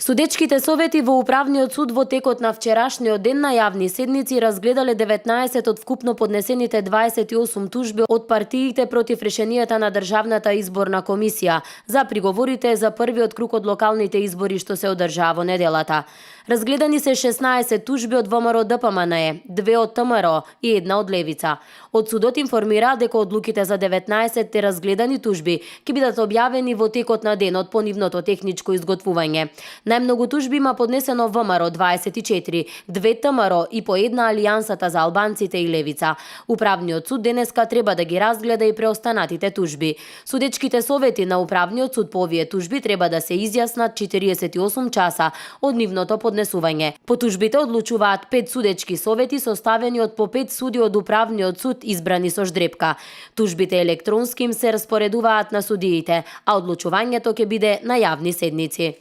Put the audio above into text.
Судечките совети во Управниот суд во текот на вчерашниот ден на јавни седници разгледале 19 од вкупно поднесените 28 тужби од партиите против решенијата на Државната изборна комисија за приговорите за првиот круг од локалните избори што се одржаа во неделата. Разгледани се 16 тужби од ВМРО ДПМНЕ, 2 од ВМРО и 1 од Левица. Од судот информира дека одлуките за 19 разгледани тужби ќе бидат објавени во текот на денот по нивното техничко изготвување. Најмногу тужби има поднесено ВМРО 24, 2 ВМРО и по една Алијансата за албанците и Левица. Управниот суд денеска треба да ги разгледа и преостанатите тужби. Судечките совети на Управниот суд по овие тужби треба да се изјаснат 48 часа од нивното поднесување. По тужбите одлучуваат 5 судечки совети составени од по 5 суди од Управниот суд избрани со ждрепка. Тужбите електронски им се распоредуваат на судиите, а одлучувањето ќе биде на јавни седници.